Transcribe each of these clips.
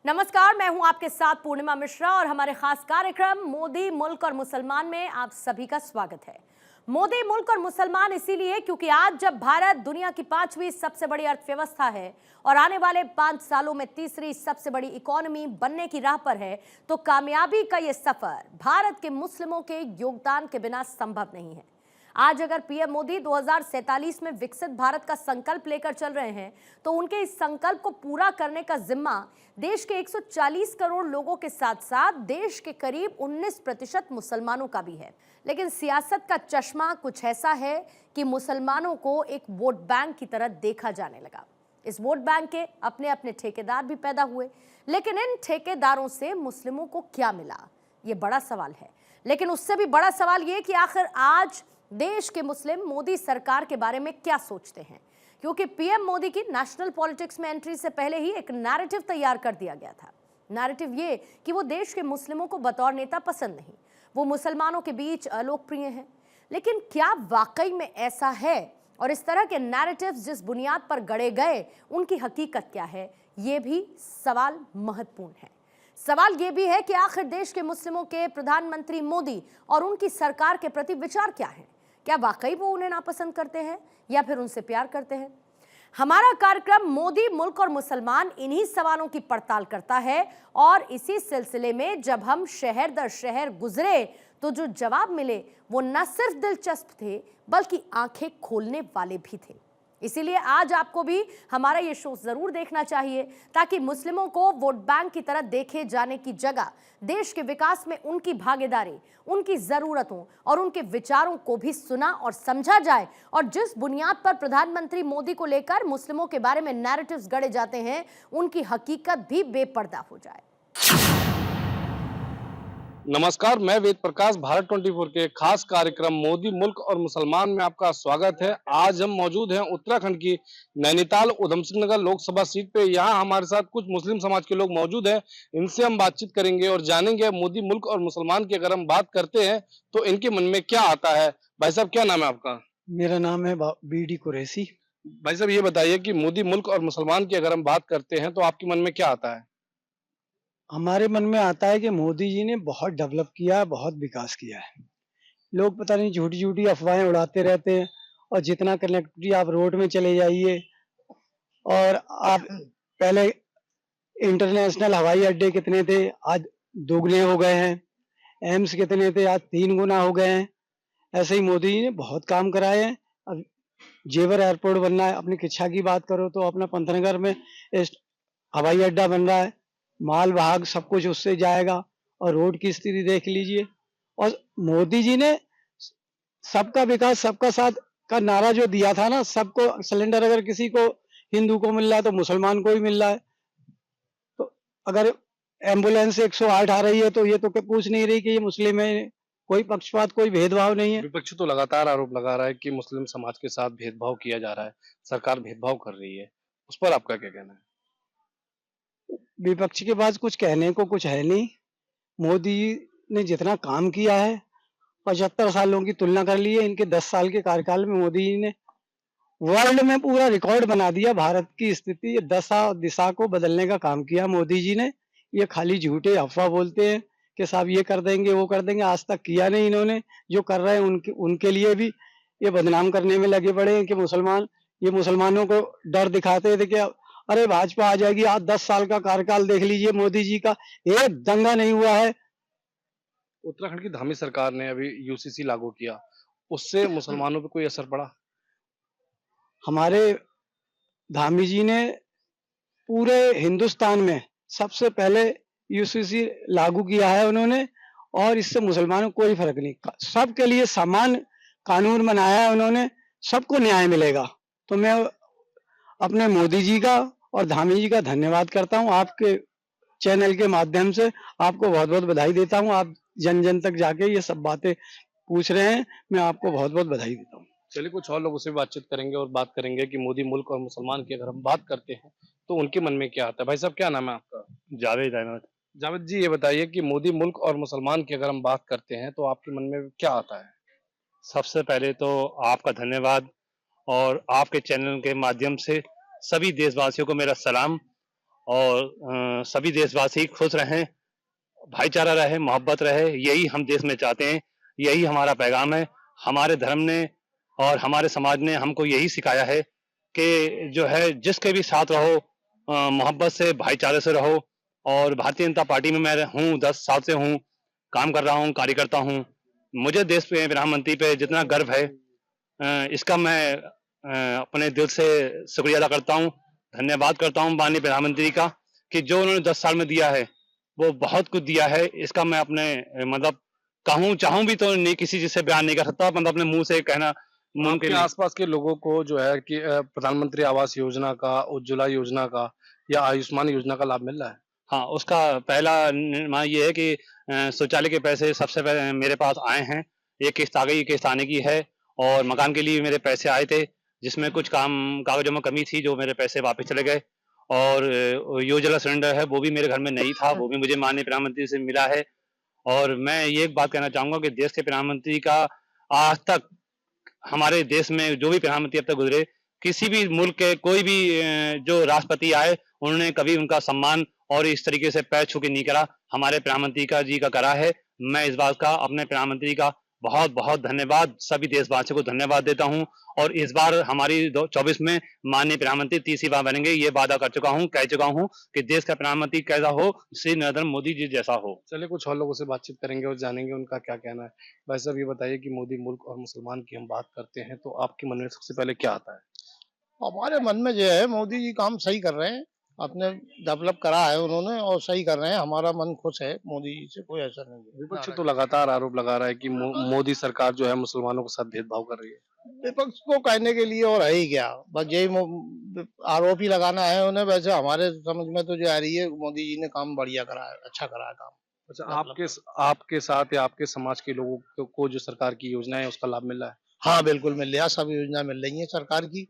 नमस्कार, मैं हूं आपके साथ पूर्णिमा मिश्रा और हमारे खास कार्यक्रम मोदी मुल्क और मुसलमान में आप सभी का स्वागत है। मोदी मुल्क और मुसलमान इसीलिए क्योंकि आज जब भारत दुनिया की 5वीं सबसे बड़ी अर्थव्यवस्था है और आने वाले 5 सालों में तीसरी सबसे बड़ी इकोनॉमी बनने की राह पर है, तो कामयाबी का यह सफर भारत के मुस्लिमों के योगदान के बिना संभव नहीं है। आज अगर पीएम मोदी 2047 में विकसित भारत का संकल्प लेकर चल रहे हैं, तो उनके इस संकल्प को पूरा करने का जिम्मा देश के 140 करोड़ लोगों के साथ साथ देश के करीब 19% मुसलमानों का भी है। लेकिन सियासत का चश्मा कुछ ऐसा है कि मुसलमानों को एक वोट बैंक की तरह देखा जाने लगा। इस वोट बैंक के अपने अपने ठेकेदार भी पैदा हुए, लेकिन इन ठेकेदारों से मुस्लिमों को क्या मिला, ये बड़ा सवाल है। लेकिन उससे भी बड़ा सवाल ये कि आखिर आज देश के मुस्लिम मोदी सरकार के बारे में क्या सोचते हैं, क्योंकि पीएम मोदी की नेशनल पॉलिटिक्स में एंट्री से पहले ही एक नैरेटिव तैयार कर दिया गया था। नैरेटिव ये कि वो देश के मुस्लिमों को बतौर नेता पसंद नहीं, वो मुसलमानों के बीच अलोकप्रिय हैं। लेकिन क्या वाकई में ऐसा है, और इस तरह के नैरेटिव्स जिस बुनियाद पर गढ़े गए उनकी हकीकत क्या है, ये भी सवाल महत्वपूर्ण है। सवाल ये भी है कि आखिर देश के मुस्लिमों के प्रधानमंत्री मोदी और उनकी सरकार के प्रति विचार क्या है। क्या वाकई वो उन्हें नापसंद करते हैं या फिर उनसे प्यार करते हैं? हमारा कार्यक्रम मोदी मुल्क और मुसलमान इन्हीं सवालों की पड़ताल करता है और इसी सिलसिले में जब हम शहर दर शहर गुजरे तो जो जवाब मिले वो न सिर्फ दिलचस्प थे बल्कि आंखें खोलने वाले भी थे। इसीलिए आज आपको भी हमारा ये शो जरूर देखना चाहिए, ताकि मुस्लिमों को वोट बैंक की तरह देखे जाने की जगह देश के विकास में उनकी भागीदारी, उनकी जरूरतों और उनके विचारों को भी सुना और समझा जाए, और जिस बुनियाद पर प्रधानमंत्री मोदी को लेकर मुस्लिमों के बारे में नैरेटिव्स गढ़े जाते हैं उनकी हकीकत भी बेपर्दा हो जाए। नमस्कार, मैं वेद प्रकाश भारत 24 के खास कार्यक्रम मोदी मुल्क और मुसलमान में आपका स्वागत है। आज हम मौजूद हैं उत्तराखंड की नैनीताल उधम सिंह नगर लोकसभा सीट पे। यहाँ हमारे साथ कुछ मुस्लिम समाज के लोग मौजूद हैं, इनसे हम बातचीत करेंगे और जानेंगे मोदी मुल्क और मुसलमान की अगर हम बात करते हैं तो इनके मन में क्या आता है। भाई साहब, क्या नाम है आपका? मेरा नाम है बीडी कुरैशी। भाई साहब, ये बताइए कि मोदी मुल्क और मुसलमान की अगर हम बात करते हैं तो आपके मन में क्या आता है? हमारे मन में आता है कि मोदी जी ने बहुत डेवलप किया है, बहुत विकास किया है। लोग पता नहीं झूठी झूठी अफवाहें उड़ाते रहते हैं, और जितना कनेक्टिविटी आप रोड में चले जाइए, और आप पहले इंटरनेशनल हवाई अड्डे कितने थे, आज दोगुने हो गए हैं। एम्स कितने थे, आज 3 गुना हो गए हैं। ऐसे ही मोदी जी ने बहुत काम कराए हैं। अब जेवर एयरपोर्ट बनना है, अपनी किच्छा की बात करो तो अपना पंतनगर में हवाई अड्डा बन रहा है, माल वाहक सब कुछ उससे जाएगा। और रोड की स्थिति देख लीजिए। और मोदी जी ने सबका विकास सबका साथ का नारा जो दिया था ना, सबको सिलेंडर अगर किसी को हिंदू को मिल रहा है तो मुसलमान को भी मिल रहा है। तो अगर एम्बुलेंस 108 आ रही है तो ये तो पूछ नहीं रही कि ये मुस्लिम है। कोई पक्षपात, कोई भेदभाव नहीं है। विपक्ष तो लगातार आरोप लगा रहा है कि मुस्लिम समाज के साथ भेदभाव किया जा रहा है, सरकार भेदभाव कर रही है। उस पर आपका क्या कहना है? विपक्ष के पास कुछ कहने को कुछ है नहीं। मोदी ने जितना काम किया है, 75 सालों की तुलना कर ली है, इनके 10 साल के कार्यकाल में मोदी जी ने वर्ल्ड में पूरा रिकॉर्ड बना दिया। भारत की स्थिति, ये दशा दिशा को बदलने का काम किया मोदी जी ने। ये खाली झूठे अफवाह बोलते हैं कि साहब ये कर देंगे वो कर देंगे, आज तक किया नहीं इन्होंने। जो कर रहे हैं उनके लिए भी ये बदनाम करने में लगे पड़े हैं कि ये मुसलमानों को डर दिखाते थे कि अरे भाजपा आ जाएगी। आज 10 साल का कार्यकाल देख लीजिए मोदी जी का, एक दंगा नहीं हुआ है। उत्तराखंड की धामी सरकार ने अभी यूसीसी लागू किया, उससे मुसलमानों पे कोई असर पड़ा? हमारे धामी जी ने पूरे हिंदुस्तान में सबसे पहले यूसीसी लागू किया है उन्होंने, और इससे मुसलमानों को कोई फर्क नहीं। सबके लिए समान कानून बनाया है उन्होंने, सबको न्याय मिलेगा। तो मैं अपने मोदी जी का और धामी जी का धन्यवाद करता हूं। आपके चैनल के माध्यम से आपको बहुत बहुत बधाई देता हूं। आप जन जन तक जाके ये सब बातें पूछ रहे हैं, मैं आपको बहुत बहुत बधाई देता हूं। चलिए, कुछ और लोगों से बातचीत करेंगे और बात करेंगे कि मोदी मुल्क और मुसलमान की अगर हम बात करते हैं तो उनके मन में क्या आता है। भाई साहब, क्या नाम है आपका? जावेद अहमद। जावेद जी, ये बताइए कि मोदी मुल्क और मुसलमान की अगर हम बात करते हैं तो आपके मन में क्या आता है? सबसे पहले तो आपका धन्यवाद, और आपके चैनल के माध्यम से सभी देशवासियों को मेरा सलाम। और सभी देशवासी खुश रहें, भाईचारा रहे, मोहब्बत रहे, यही हम देश में चाहते हैं, यही हमारा पैगाम है। हमारे धर्म ने और हमारे समाज ने हमको यही सिखाया है कि जो है जिसके भी साथ रहो, मोहब्बत से, भाईचारे से रहो। और भारतीय जनता पार्टी में मैं हूँ, 10 साल से हूँ, काम कर रहा हूँ, कार्यकर्ता हूँ। मुझे देश पे, प्रधानमंत्री पे जितना गर्व है, इसका मैं अपने दिल से शुक्रिया अदा करता हूँ, धन्यवाद करता हूँ माननीय प्रधानमंत्री का, कि जो उन्होंने 10 साल में दिया है, वो बहुत कुछ दिया है। इसका मैं अपने मतलब कहूँ चाहूँ भी तो नहीं, किसी चीज़ से बयान नहीं कर सकता, मतलब अपने मुँह से कहना मुमकिन आपके नहीं। आसपास के लोगों को जो है कि प्रधानमंत्री आवास योजना का, उज्ज्वला योजना का या आयुष्मान योजना का लाभ मिल रहा है? हाँ, उसका पहला निर्णय ये है कि शौचालय के पैसे सबसे पहले मेरे पास आए हैं। एक किस्त आ गई, एक किस्त आने की है, और मकान के लिए मेरे पैसे आए थे, जिसमें कुछ कागज़ों में कमी थी, जो मेरे पैसे वापस चले गए। और उज्ज्वला सिलेंडर है, वो भी मेरे घर में नहीं था, वो भी मुझे माननीय प्रधानमंत्री से मिला है। और मैं ये एक बात कहना चाहूँगा कि देश के प्रधानमंत्री का आज तक हमारे देश में जो भी प्रधानमंत्री अब तक गुजरे, किसी भी मुल्क के कोई भी जो राष्ट्रपति आए, उन्होंने कभी उनका सम्मान और इस तरीके से पैर छू के नहीं करा। हमारे प्रधानमंत्री का जी का करा है। मैं इस बात का अपने प्रधानमंत्री का बहुत-बहुत धन्यवाद, सभी देशवासियों को धन्यवाद देता हूँ। और इस बार हमारी 24 में माननीय प्रधानमंत्री तीसरी बार बनेंगे, ये वादा कर चुका हूँ, कह चुका हूँ कि देश का प्रधानमंत्री कैसा हो, श्री नरेंद्र मोदी जी जैसा हो। चलिए कुछ और लोगों से बातचीत करेंगे और जानेंगे उनका क्या कहना है। भाई साहब ये बताइए कि मोदी मुल्क और मुसलमान की हम बात करते हैं तो आपके मन में सबसे पहले क्या आता है? हमारे मन में जो है मोदी जी काम सही कर रहे हैं, अपने डेवलप करा है उन्होंने और सही कर रहे हैं। हमारा मन खुश है, मोदी जी से कोई ऐसा नहीं है। विपक्ष तो लगातार आरोप लगा रहा है कि मोदी सरकार जो है मुसलमानों के साथ भेदभाव कर रही है। विपक्ष को कहने के लिए और है ही क्या, बस यही आरोप ही लगाना है उन्हें। वैसे हमारे समझ में तो जो आ रही है, मोदी जी ने काम बढ़िया करा है, अच्छा करा है काम। अच्छा डेवलप आपके साथ या आपके समाज के लोगों को जो सरकार की योजना है उसका लाभ मिल रहा है? हाँ, बिल्कुल मिल रहा है, सब योजना मिल रही है सरकार की।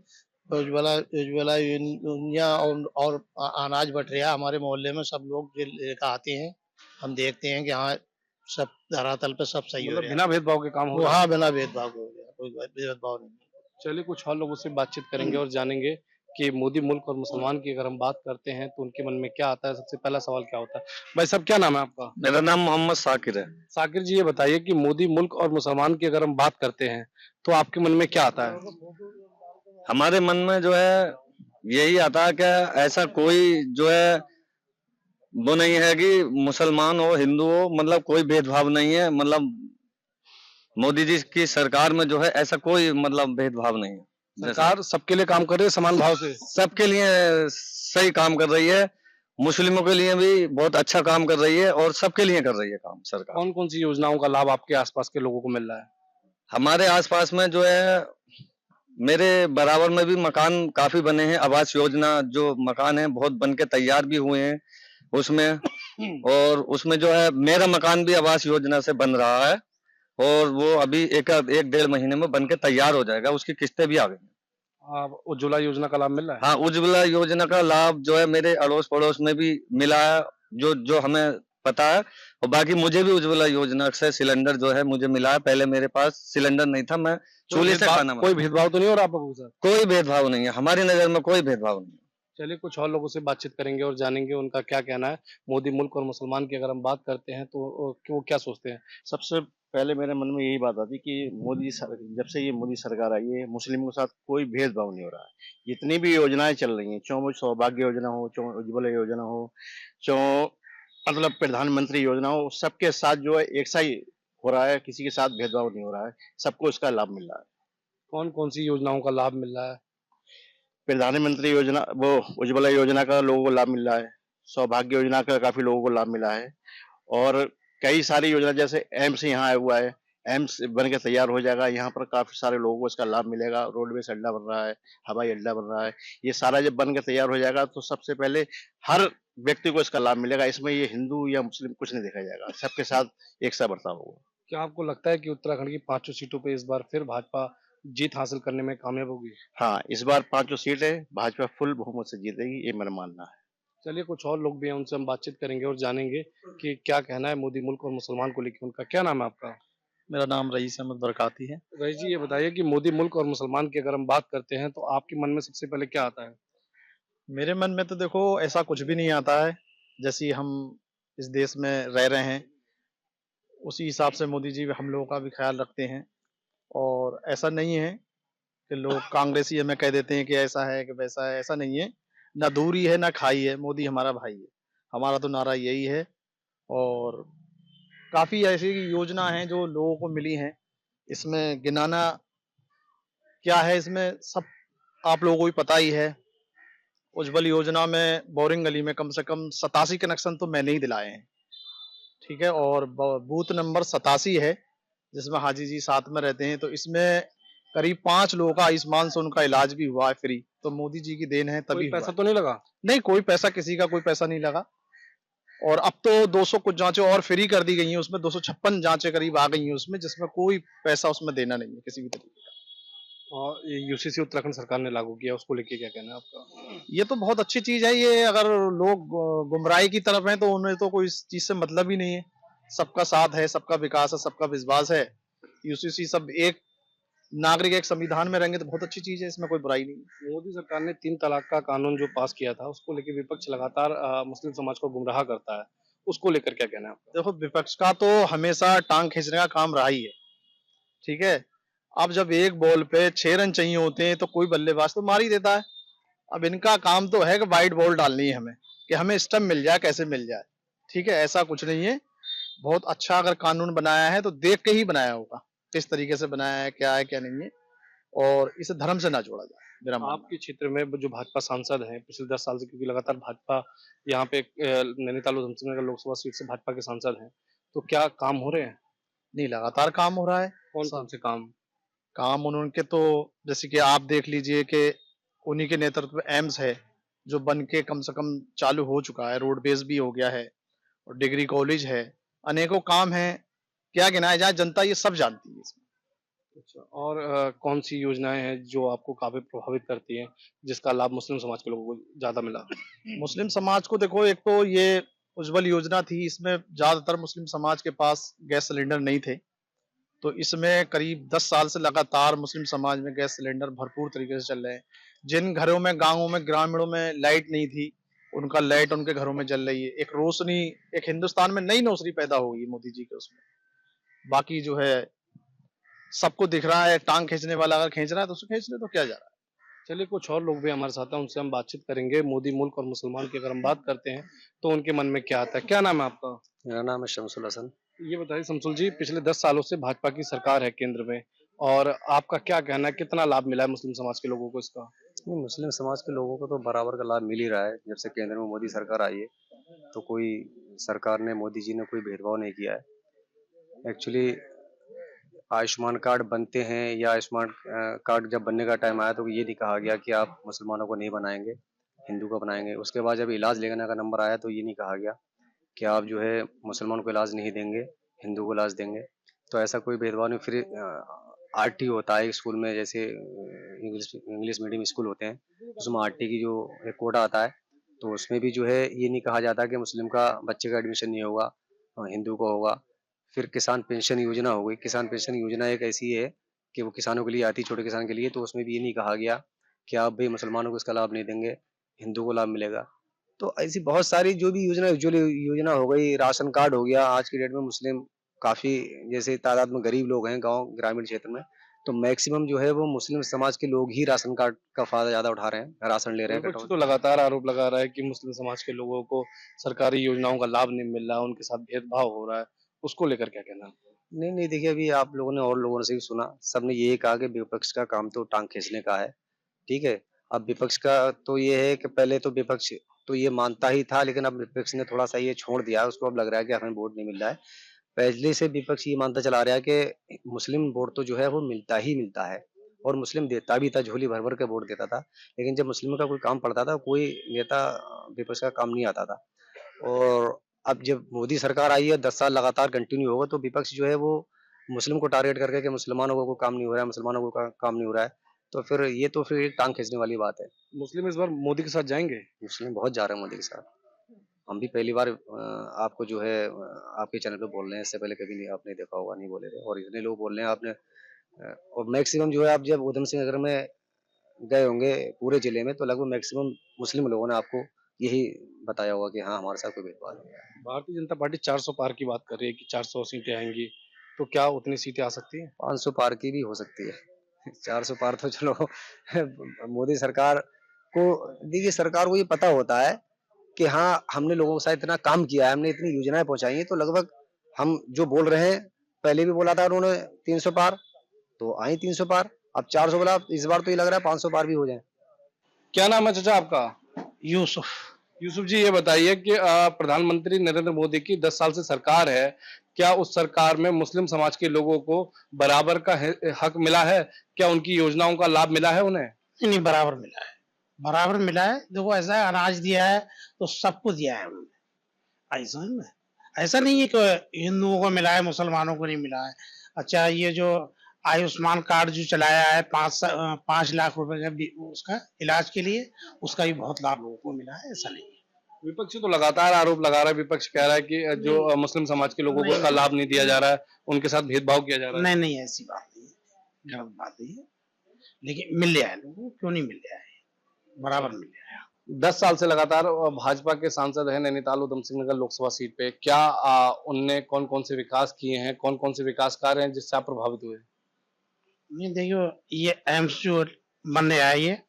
उज्ज्वला उज्ज्वला योजना और अनाज बट रहा हमारे मोहल्ले में, सब लोग जो लेकर आते हैं, हम देखते हैं कि हाँ, सब धरातल पे सब सही हो मतलब रहा बिना भेदभाव के काम हो है। रहा है। हाँ, बिना भेदभाव के हो गया, कोई भेदभाव नहीं। चलिए कुछ और लोगों से बातचीत करेंगे और जानेंगे कि मोदी मुल्क और मुसलमान की अगर हम बात करते हैं तो उनके मन में क्या आता है। सबसे पहला सवाल क्या होता है? भाई साहब क्या नाम है आपका? मेरा नाम मोहम्मद साकिर है। साकिर जी ये बताइए कि मोदी मुल्क और मुसलमान की अगर हम बात करते हैं तो आपके मन में क्या आता है? हमारे मन में जो है यही आता है कि ऐसा कोई जो है वो नहीं है कि मुसलमान हो हिंदू हो, मतलब कोई भेदभाव नहीं है। मतलब मोदी जी की सरकार में जो है ऐसा कोई मतलब भेदभाव नहीं है। सरकार सबके लिए काम कर रही है समान भाव से। सबके लिए सही काम कर रही है, मुस्लिमों के लिए भी बहुत अच्छा काम कर रही है और सबके लिए कर रही है काम सरकार। कौन कौन सी योजनाओं का लाभ आपके आसपास के लोगों को मिल रहा है? हमारे आसपास में जो है मेरे बराबर में भी मकान काफी बने हैं। आवास योजना जो मकान है बहुत बन के तैयार भी हुए हैं उसमें। और उसमें जो है मेरा मकान भी आवास योजना से बन रहा है और वो अभी एक 1-1.5 महीने में बन के तैयार हो जाएगा। उसकी किस्तें भी आ गई। आप उज्ज्वला योजना का लाभ मिल रहा है? हाँ, उज्ज्वला योजना का लाभ जो है मेरे अड़ोस पड़ोस में भी मिला है, जो जो हमें पता है। और बाकी मुझे भी उज्ज्वला योजना से सिलेंडर जो है मुझे मिला है। पहले मेरे पास सिलेंडर नहीं था, मैं चूल्हे से खाना कोई भेदभाव तो नहीं हो रहा आपके साथ? कोई भेदभाव नहीं है, हमारी नजर में कोई भेदभाव नहीं है। चलिए कुछ और लोगों से बातचीत करेंगे और जानेंगे उनका क्या कहना है। मोदी मुल्क और मुसलमान की अगर हम बात करते हैं तो वो क्या सोचते हैं? सबसे पहले मेरे मन में यही बात आती कि जब से ये मोदी सरकार आई है, मुस्लिमों के साथ कोई भेदभाव नहीं हो रहा है। जितनी भी योजनाएं चल रही हैं, चाहे वो सौभाग्य योजना हो, चाहे उज्ज्वला योजना हो, चाहे मतलब प्रधानमंत्री योजना हो, सबके साथ जो है एक सा ही हो रहा है, किसी के साथ भेदभाव नहीं हो रहा है, सबको इसका लाभ मिल रहा है। कौन कौन सी योजनाओं का लाभ मिल रहा है? प्रधानमंत्री योजना, वो उज्ज्वला योजना का लोगों को लाभ मिल रहा है, सौभाग्य योजना का काफी लोगों को लाभ मिला है। और कई सारी योजना जैसे एम्स यहाँ आया हुआ है, एम्स बन के तैयार हो जाएगा, यहाँ पर काफी सारे लोगों को इसका लाभ मिलेगा। रोडवेज अड्डा बन रहा है, हवाई अड्डा बन रहा है, ये सारा जब बन के तैयार हो जाएगा तो सबसे पहले हर व्यक्ति को इसका लाभ मिलेगा। इसमें ये हिंदू या मुस्लिम कुछ नहीं देखा जाएगा, सबके साथ एक सा बर्ताव होगा। क्या आपको लगता है कि उत्तराखंड की 5 सीटों पे इस बार फिर भाजपा जीत हासिल करने में कामयाब होगी? हाँ, इस बार 5 सीट है, भाजपा फुल बहुमत से जीतेगी, ये मेरा मानना है। चलिए कुछ और लोग भी हैं उनसे हम बातचीत करेंगे और जानेंगे कि क्या कहना है मोदी मुल्क और मुसलमान को लेकर उनका। क्या नाम है आपका? मेरा नाम रईस अहमद बरकाती है। रईस जी ये बताइए कि मोदी मुल्क और मुसलमान की अगर हम बात करते हैं तो आपके मन में सबसे पहले क्या आता है? मेरे मन में तो देखो ऐसा कुछ भी नहीं आता है। जैसे हम इस देश में रह रहे हैं, उसी हिसाब से मोदी जी हम लोगों का भी ख्याल रखते हैं। और ऐसा नहीं है कि लोग कांग्रेसी हमें कह देते हैं कि ऐसा है कि वैसा है, ऐसा नहीं है। ना दूरी है ना खाई है, मोदी हमारा भाई है। हमारा तो नारा यही है। और काफ़ी ऐसी योजना हैं जो लोगों को मिली हैं। इसमें गिनाना क्या है, इसमें सब आप लोगों को भी पता ही है। उज्ज्वल योजना में बोरिंग गली में कम से कम 87 कनेक्शन तो मैंने ही दिलाए हैं। ठीक है? और बूथ नंबर 87 है, जिसमें हाजी जी साथ में रहते हैं। तो इसमें करीब 5 लोगों का आयुष्मान से उनका इलाज भी हुआ है फ्री। तो मोदी जी की देन है, कोई तभी हुआ पैसा है। तो नहीं लगा? नहीं, कोई पैसा, किसी का कोई पैसा नहीं लगा। और अब तो 200 कुछ जांचें और फ्री कर दी गई हैं, उसमें 256 जांचें करीब आ गई हैं उसमें, जिसमें कोई पैसा उसमें देना नहीं है किसी भी तरीके का। और ये यूसीसी उत्तराखंड सरकार ने लागू किया, उसको लेके क्या कहना है आपका? ये तो बहुत अच्छी चीज़ है। ये अगर लोग गुमराही की तरफ हैं तो उन्हें तो कोई इस चीज़ से मतलब ही नहीं है। सबका साथ है, सबका विकास है, सबका विश्वास है। यूसीसी सब एक नागरिक एक संविधान में रहेंगे तो बहुत अच्छी चीज़ है, इसमें कोई बुराई नहीं है। मोदी सरकार ने 3 तलाक का कानून जो पास किया था, उसको लेके विपक्ष लगातार मुस्लिम समाज को गुमराह करता है। उसको लेकर क्या कहना है आपका? देखो, विपक्ष का तो हमेशा टांग खींचने का काम रहा ही है। ठीक है? अब जब एक बॉल पे 6 रन चाहिए होते हैं तो कोई बल्लेबाज तो मार ही देता है। अब इनका काम तो है कि वाइड बॉल डालनी है हमें, कि हमें स्टंप मिल जाए, कैसे मिल जाए। ठीक है? ऐसा कुछ नहीं है। बहुत अच्छा अगर कानून बनाया है तो देख के ही बनाया होगा। किस तरीके से बनाया है, क्या है, क्या नहीं है। और इसे धर्म से ना जोड़ा जाए, मेरा मानना है। आपके क्षेत्र में जो भाजपा सांसद हैं, पिछले 10 साल से, क्योंकि लगातार भाजपा यहाँ पे नैनीताल उधमसिंह नगर लोकसभा सीट से भाजपा के सांसद हैं, तो क्या काम हो रहे हैं? नहीं, लगातार काम हो रहा है। कौन-कौन से काम? काम उनके तो जैसे कि आप देख लीजिए कि उन्हीं के नेतृत्व में एम्स है, जो बन के कम से कम चालू हो चुका है, रोड बेस भी हो गया है और डिग्री कॉलेज है, अनेकों काम हैं, क्या गिनाया जाए, जनता ये सब जानती है इसमें। अच्छा, और कौन-सी योजनाएँ हैं जो आपको काफ़ी प्रभावित करती हैं, जिसका लाभ मुस्लिम समाज के लोगों को ज़्यादा मिला? मुस्लिम समाज को देखो, एक तो ये उज्ज्वल योजना थी, इसमें ज़्यादातर मुस्लिम समाज के पास गैस सिलेंडर नहीं थे। तो इसमें करीब 10 साल से लगातार मुस्लिम समाज में गैस सिलेंडर भरपूर तरीके से चल रहे हैं। जिन घरों में, गाँवों में, ग्रामीणों में लाइट नहीं थी, उनका लाइट उनके घरों में जल रही है। एक रोशनी, एक हिंदुस्तान में नई रोशनी पैदा हो गई मोदी जी के उसमें। बाकी जो है, सबको दिख रहा है, टाँग खींचने वाला अगर खींच रहा है तो उसे खींच ले, तो क्या जा रहा है। चलिए, कुछ और लोग भी हमारे साथ हैं, उनसे हम बातचीत करेंगे। मोदी मुल्क और मुसलमान की अगर हम बात करते हैं, तो उनके मन में क्या आता है? क्या नाम है आपका? मेरा नाम है शमसुल हसन। ये बताइए शमसुल जी, पिछले 10 सालों से भाजपा की सरकार है केंद्र में, और आपका क्या कहना है, कितना लाभ मिला है मुस्लिम समाज के लोगों को इसका? नहीं, मुस्लिम समाज के लोगों को तो बराबर का लाभ मिल ही रहा है। जब से केंद्र में मोदी सरकार आई है, तो कोई सरकार ने, मोदी जी ने कोई भेदभाव नहीं किया है। एक्चुअली आयुष्मान कार्ड बनते हैं, या आयुष्मान कार्ड जब बनने का टाइम आया तो ये नहीं कहा गया कि आप मुसलमानों को नहीं बनाएंगे, हिंदू को बनाएंगे। उसके बाद जब इलाज लेने का नंबर आया तो ये नहीं कहा गया कि आप जो है मुसलमान को इलाज नहीं देंगे, हिंदू को इलाज देंगे। तो ऐसा कोई भेदभाव नहीं। फिर आरटी होता है स्कूल में, जैसे इंग्लिश इंग्लिश मीडियम स्कूल होते हैं, उसमें आरटी की जो एक कोटा आता है, तो उसमें भी जो है ये नहीं कहा जाता कि मुस्लिम का बच्चे का एडमिशन नहीं होगा, हिंदू को होगा। फिर किसान पेंशन योजना हो गई। किसान पेंशन योजना एक ऐसी है कि वो किसानों के लिए आती है, छोटे किसान के लिए। तो उसमें भी ये नहीं कहा गया कि आप भाई मुसलमानों को इसका लाभ नहीं देंगे, हिंदू को लाभ मिलेगा। तो ऐसी बहुत सारी जो भी योजना, उज्ज्वल योजना हो गई, राशन कार्ड हो गया। आज की डेट में मुस्लिम काफी, जैसे तादाद में गरीब लोग हैं गांव ग्रामीण क्षेत्र में, तो मैक्सिमम जो है वो मुस्लिम समाज के लोग ही राशन कार्ड का फायदा ज्यादा उठा रहे हैं, राशन ले रहे हैं। विपक्ष तो लगातार आरोप लगा रहा है कि मुस्लिम समाज के लोगों को सरकारी योजनाओं का लाभ नहीं मिल रहा, उनके साथ भेदभाव हो रहा है। उसको लेकर क्या कहना है? नहीं नहीं, देखिए, अभी आप लोगों ने और लोगों से भी सुना, सबने यही कहा कि विपक्ष का काम तो टांग खींचने का है। ठीक है? अब विपक्ष का तो ये है कि पहले तो विपक्ष तो ये मानता ही था, लेकिन अब विपक्ष ने थोड़ा सा ये छोड़ दिया है। उसको अब लग रहा है कि हमें वोट नहीं मिल रहा है। पहले से विपक्ष ये मानता चला आ रहा है कि मुस्लिम वोट तो जो है वो मिलता ही मिलता है, और मुस्लिम देता भी था, झोली भर भर के वोट देता था। लेकिन जब मुस्लिम का कोई काम पड़ता था, कोई नेता विपक्ष का काम नहीं आता था। और अब जब मोदी सरकार आई है, 10 साल लगातार कंटिन्यू होगा, तो विपक्ष जो है वो मुस्लिम को टारगेट करके कि मुसलमानों को कोई काम नहीं हो रहा है, मुसलमानों को काम नहीं हो रहा है, तो फिर ये तो फिर एक टांग खींचने वाली बात है। मुस्लिम इस बार मोदी के साथ जाएंगे? मुस्लिम बहुत जा रहे हैं मोदी के साथ। हम भी पहली बार आपको जो है आपके चैनल पे बोल रहे हैं, इससे पहले कभी नहीं आपने देखा होगा, नहीं बोले थे, और इतने लोग बोल रहे हैं आपने। और मैक्सिमम जो है, आप जब उधम सिंह नगर में गए होंगे पूरे जिले में, तो लगभग मैक्सिमम मुस्लिम लोगों ने आपको यही बताया होगा कि हाँ हमारे साथ कोई भेदभाव नहीं है। भारतीय जनता पार्टी 400 पार की बात कर रही है कि 400 सीटें आएंगी, तो क्या उतनी सीटें आ सकती हैं? 500 पार की भी हो सकती है। 400 पार तो चलो मोदी सरकार को, देखिए सरकार को ये पता होता है कि हाँ हमने लोगों के साथ इतना काम किया है, हमने इतनी योजनाएं पहुंचाई हैं, तो लगभग हम जो बोल रहे हैं, पहले भी बोला था उन्होंने 300 पार, तो आई 300 पार। अब 400 बोला, इस बार तो ये लग रहा है 500 पार भी हो जाए। क्या नाम है चाचा आपका? यूसुफ। यूसुफ जी, ये बताइए कि प्रधानमंत्री नरेंद्र मोदी की 10 साल से सरकार है, क्या उस सरकार में मुस्लिम समाज के लोगों को बराबर का हक मिला है? क्या उनकी योजनाओं का लाभ मिला है उन्हें? नहीं, बराबर मिला है, बराबर मिला है। देखो, ऐसा है, अनाज दिया है तो सबको दिया है उन्होंने। ऐसा है ना, ऐसा नहीं है कि हिंदुओं को मिला है मुसलमानों को नहीं मिला है। अच्छा, ये जो आयुष्मान कार्ड जो चलाया है 5 लाख रुपए का उसका इलाज के लिए, उसका भी बहुत लाभ लोगों को मिला है। ऐसा नहीं है। विपक्ष तो लगातार आरोप लगा रहा है, विपक्ष कह रहा है कि जो मुस्लिम समाज के लोगों को उसका लाभ नहीं दिया जा रहा है, उनके साथ भेदभाव किया जा रहा है। नहीं नहीं, ऐसी बात नहीं है, गलत बात नहीं है। लेकिन मिल गया है लोगों को, क्यों नहीं मिल गया है, बराबर मिल गया है। 10 साल से लगातार भाजपा के सांसद हैं नैनीताल उधम सिंह नगर लोकसभा सीट पे, क्या उनने कौन कौन से विकास किए हैं, कौन कौन से विकास कार्य हैं जिससे आप प्रभावित हुए? नहीं, देखो, ये एम्स जो बनने आई है,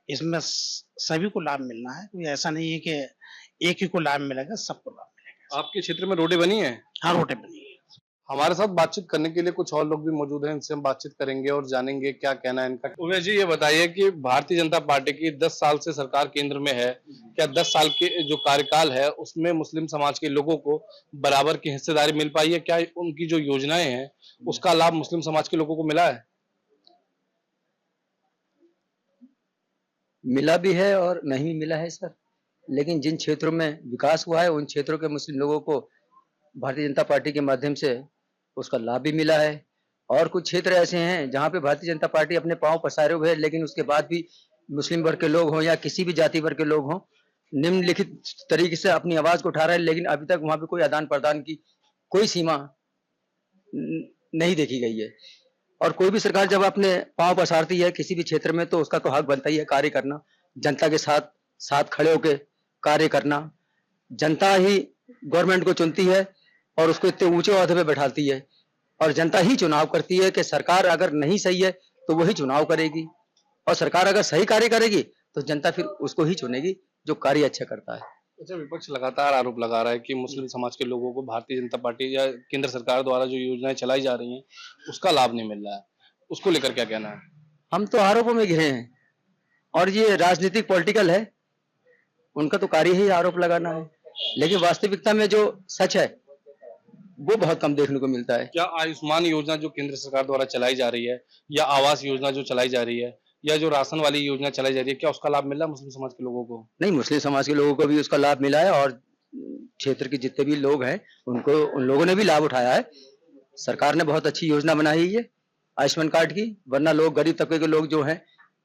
इसमें सभी को लाभ मिलना है। कोई ऐसा नहीं है कि एक ही को लाभ मिलेगा, सबको लाभ मिलेगा। आपके क्षेत्र में रोडें बनी हैं? हाँ, रोटें बनी है। हमारे साथ बातचीत करने के लिए कुछ और लोग भी मौजूद हैं, इनसे हम बातचीत करेंगे और जानेंगे क्या कहना है इनका। उमेश जी, ये बताइए कि भारतीय जनता पार्टी की 10 साल से सरकार केंद्र में है, क्या 10 साल के जो कार्यकाल है उसमें मुस्लिम समाज के लोगों को बराबर की हिस्सेदारी मिल पाई है? क्या उनकी जो योजनाएं हैं उसका लाभ मुस्लिम समाज के लोगों को मिला है? मिला भी है और नहीं भी मिला है सर, लेकिन जिन क्षेत्रों में विकास हुआ है उन क्षेत्रों के मुस्लिम लोगों को भारतीय जनता पार्टी के माध्यम से उसका लाभ भी मिला है। और कुछ क्षेत्र ऐसे हैं जहां पे भारतीय जनता पार्टी अपने पांव पसारे हुए है, लेकिन उसके बाद भी मुस्लिम वर्ग के लोग हों या किसी भी जाति वर्ग के लोग हों, निम्नलिखित तरीके से अपनी आवाज को उठा रहे हैं, लेकिन अभी तक वहां पे कोई आदान प्रदान की कोई सीमा नहीं देखी गई है। और कोई भी सरकार जब अपने पांव पसारती है किसी भी क्षेत्र में, तो उसका तो हक बनता ही है कार्य करना, जनता के साथ साथ खड़े होकर कार्य करना। जनता ही गवर्नमेंट को चुनती है और उसको इतने ऊंचे ओहदे पे बैठाती है, और जनता ही चुनाव करती है कि सरकार अगर नहीं सही है तो वही चुनाव करेगी, और सरकार अगर सही कार्य करेगी तो जनता फिर उसको ही चुनेगी जो कार्य अच्छा करता है। अच्छा, विपक्ष लगातार आरोप लगा रहा है कि मुस्लिम समाज के लोगों को भारतीय जनता पार्टी या केंद्र सरकार द्वारा जो योजनाएं चलाई जा रही हैं उसका लाभ नहीं मिल रहा है, उसको लेकर क्या कहना है? हम तो आरोपों में घिरे हैं, और ये राजनीतिक पॉलिटिकल है, उनका तो कार्य ही आरोप लगाना है, लेकिन वास्तविकता में जो सच है वो बहुत कम देखने को मिलता है। क्या आयुष्मान योजना जो केंद्र सरकार द्वारा चलाई जा रही है, या आवास योजना जो चलाई जा रही है, या जो राशन वाली योजना चलाई जा रही है, क्या उसका लाभ मिल रहा है मुस्लिम समाज के लोगों को? नहीं, मुस्लिम समाज के लोगों को भी उसका लाभ मिला है, और क्षेत्र के जितने भी लोग हैं उन लोगों ने भी लाभ उठाया है। सरकार ने बहुत अच्छी योजना बनाई है आयुष्मान कार्ड की, वरना लोग, गरीब तबके के लोग जो हैं,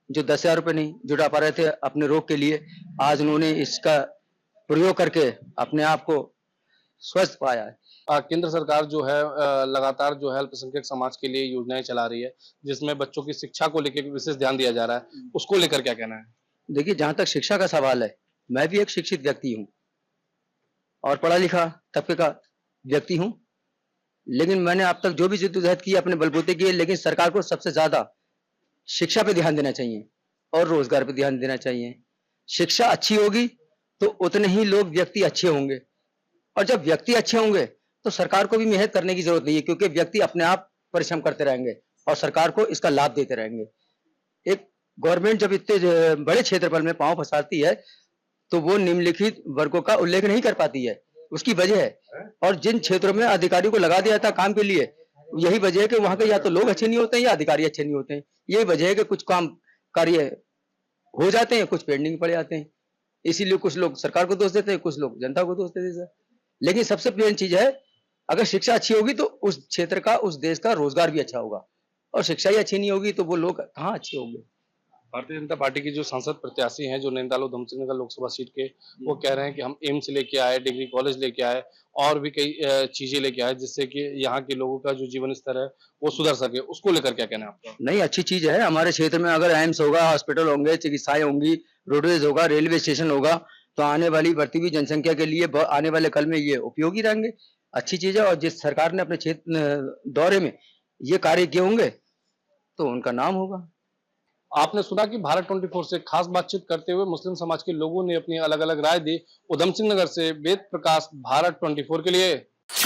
जो 10,000 रुपए नहीं जुटा पा रहे थे अपने रोग के लिए, आज उन्होंने इसका प्रयोग करके अपने आप को स्वस्थ पाया है। केंद्र सरकार जो है लगातार जो है अल्पसंख्यक समाज के लिए योजनाएं चला रही है, जिसमें बच्चों की शिक्षा को लेकर विशेष ध्यान दिया जा रहा है, उसको लेकर क्या कहना है? देखिए, जहां तक शिक्षा का सवाल है, मैं भी एक शिक्षित व्यक्ति हूं और पढ़ा लिखा तबके का व्यक्ति हूं, लेकिन मैंने अब तक जो भी जद्दोजहद की अपने बलबूते की है, लेकिन सरकार को सबसे ज्यादा शिक्षा पे ध्यान देना चाहिए और रोजगार पे ध्यान देना चाहिए। शिक्षा अच्छी होगी तो उतने ही लोग, व्यक्ति अच्छे होंगे, और जब व्यक्ति अच्छे होंगे तो सरकार को भी मेहनत करने की जरूरत नहीं है, क्योंकि व्यक्ति अपने आप परिश्रम करते रहेंगे और सरकार को इसका लाभ देते रहेंगे। एक गवर्नमेंट जब इतने बड़े क्षेत्रफल में पांव फंसाती है तो वो निम्नलिखित वर्गों का उल्लेख नहीं कर पाती है, उसकी वजह है। और जिन क्षेत्रों में अधिकारियों को लगा दिया था काम के लिए, यही वजह है कि वहां के या तो लोग अच्छे नहीं होते हैं या अधिकारी अच्छे नहीं होते हैं। यही वजह है कि कुछ काम कार्य हो जाते हैं, कुछ पेंडिंग पड़ जाते हैं। इसीलिए कुछ लोग सरकार को दोष देते हैं, कुछ लोग जनता को दोष देते हैं। लेकिन सबसे मेन चीज है, अगर शिक्षा अच्छी होगी तो उस क्षेत्र का, उस देश का रोजगार भी अच्छा होगा, और शिक्षा ही अच्छी नहीं होगी तो वो लोग कहाँ अच्छे होंगे। भारतीय जनता पार्टी की जो सांसद प्रत्याशी हैं जो नैनीताल उधम सिंह नगर लोकसभा सीट के, वो कह रहे हैं कि हम एम्स लेके आए, डिग्री कॉलेज लेके आए और भी कई चीजें लेके आए जिससे कि यहाँ के लोगों का जो जीवन स्तर है वो सुधर सके। उसको लेकर क्या कहना है आपका? नहीं, अच्छी चीज है। हमारे क्षेत्र में अगर एम्स होगा, हॉस्पिटल होंगे, चिकित्साएं होंगी, रोडवेज होगा, रेलवे स्टेशन होगा, तो आने वाली बढ़ती हुई जनसंख्या के लिए आने वाले कल में ये उपयोगी रहेंगे। अच्छी चीज है। और जिस सरकार ने अपने क्षेत्र दौरे में ये कार्य किए होंगे तो उनका नाम होगा। आपने सुना कि भारत 24 से खास बातचीत करते हुए मुस्लिम समाज के लोगों ने अपनी अलग अलग राय दी। उधम सिंह नगर से वेद प्रकाश, भारत 24 के लिए।